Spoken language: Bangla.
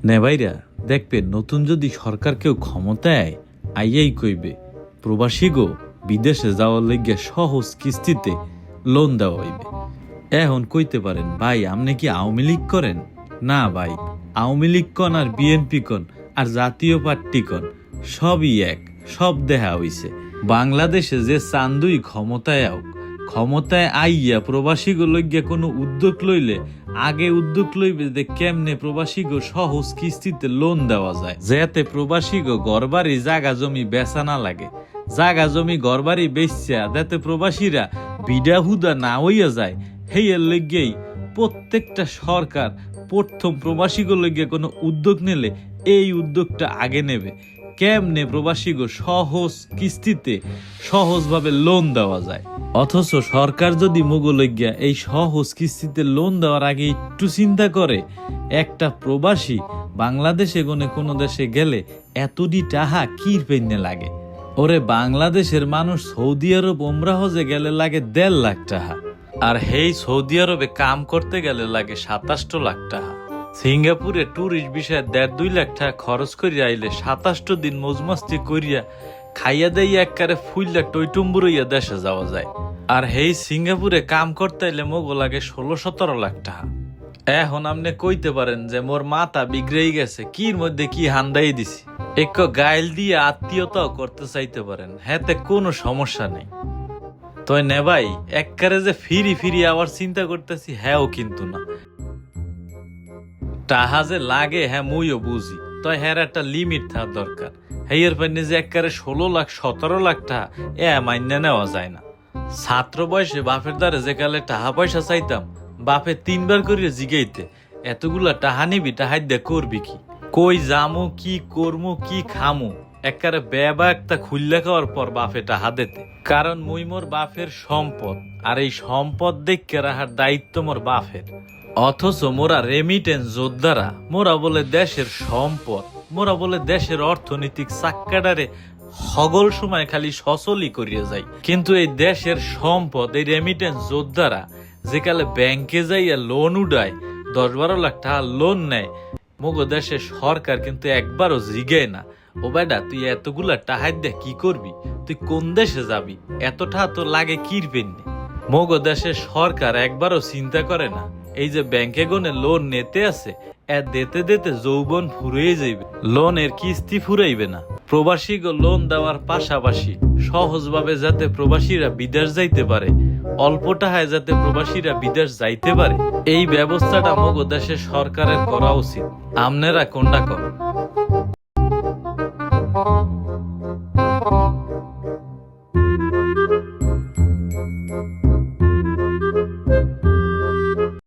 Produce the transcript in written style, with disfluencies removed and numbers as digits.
নে ভাইরা দেখবে নতুন যদি সরকার কেউ ক্ষমতায় আইয়াই কইবে প্রবাসী গো বিদেশে যাওয়ার লইগে সহজ কিস্তিতে লোন দেওয়া হইবে। এখন কইতে পারেন ভাই আপনি কি আওয়ামী লীগ করেন? না ভাই, আওয়ামী লীগ কন আর বিএনপি কন আর জাতীয় পার্টি কন সবই এক, সব দেখা হইছে। বাংলাদেশে যে চান্দুই ক্ষমতায় আইয়া প্রবাসী গো লইগে কোনো উদ্যোগ লইলে আগে উদ্যোগ লইবে যে কেমনে প্রবাসী গো সহজ কিস্তিতে লোন দেওয়া যায়, যাতে প্রবাসী গো ঘরবাড়ি জাগা জমি বেচা না লাগে, জাগা জমি ঘরবাড়ি বেচা যাতে প্রবাসীরা বিডা হুদা না হইয়া যায়। হেয়ার লইগেই প্রত্যেকটা সরকার প্রথম প্রবাসী গো লইগে কোনো উদ্যোগ নিলে এই উদ্যোগটা আগে নেবে কেমনে প্রবাসী গো সহজ কিস্তিতে সহজভাবে লোন দেওয়া যায়। অথচ সরকার যদি মুগলজ্ঞা এই সহজ কিস্তিতে লোন দেওয়ার আগে একটু চিন্তা করে, একটা প্রবাসী বাংলাদেশে কোনো দেশে গেলে এতটি টাহা কির পেন্নে লাগে। ওরে বাংলাদেশের মানুষ সৌদি আরব ওমরা হজে গেলে লাগে 1.5 লাখ টাকা, আর হেই সৌদি আরবে কাম করতে গেলে লাগে 27 লাখ টাকা। সিঙ্গাপুরে ট্যুরিস্ট বিষয়ে 1.5-2 লাখ টাকা খরচ করিয়া আইলে 27 দিন মজমস্তি করিয়া খাইয়া দেইয়া একবারে ফুইলা টইটুম্বুরইয়া দেশে যাওয়া যায়। আর হেই সিঙ্গাপুরে কাম করতে আইলে মগো লাগে 16-17 লাখ টাকা। এখন আপনি কইতে পারেন যে মোর মাথা বিগড়েই গেছে, কির মধ্যে কি হান্দাই দিছি। এক গাইল দিয়ে আত্মীয়তাও করতে চাইতে পারেন, হ্যাঁতে কোনো সমস্যা নেই। তয় নে ভাই একবারে যে ফিরি আবার চিন্তা করতেছি হ্যাঁও কিন্তু না। টাহা যে লাগে হ্যাঁ মুইও বুঝি, তয় হ্যাঁ একটা লিমিট থাকা দরকার। হেয়ার পাইনে যে একবারে 16 লাখ 17 লাখ টাকা মান্য নেওয়া যায় না। ছাত্র বয়সে বাপের দ্বারে যে কালে টাহা পয়সা চাইতাম, বাপে 3 বার করিয়া জিগাইতে এতগুলা টাহা নিবি, টাহাই দে করবি কি, কই জামু কি করমু কি খামু, একবারে বেবা একটা খুললে খাওয়ার পর বাপে টাহা দিতে। কারণ মুই মোর বাপের সম্পদ, আর এই সম্পদ দেখে রাখার দায়িত্ব মোর বাপের। অথচ মোরা রেমিটেন্স যোদ্ধারা, মোরা বলে দেশের সম্পদ, মোরা বলে দেশের অর্থনৈতিক চাক্কাটারে হগল সময় খালি সচলই করিয়া যায়। কিন্তু এই দেশের সম্পদ এই রেমিটেন্স যোদ্ধারা যেকালে ব্যাংকে যাইয়া লোন উড়ায়, 10-12 লাখ টাকা লোন নেয়, মগো দেশের সরকার কিন্তু একবারও জিগায় না ও বেটা তুই এতগুলা টাকা দিয়ে কি করবি, তুই কোন দেশে যাবি, এত টাকা তো লাগে কির পেন্নে। মগো দেশের সরকার একবারও চিন্তা করে না এই যে ব্যাংকে গনে লোন নিতে আছে দিতে দিতে যৌবন ফুরিয়ে যাইবে, লোনের কিস্তি ফুরাইবে না। প্রবাসী গো লোন দেওয়ার পাশাপাশি সহজভাবে যাতে প্রবাসীরা বিদেশ যাইতে পারে, অল্প টাকায় যাতে প্রবাসীরা বিদেশ যাইতে পারে, এই ব্যবস্থাটা মগো দেশের সরকারের করা উচিত। আমনেরা কোনটা কর?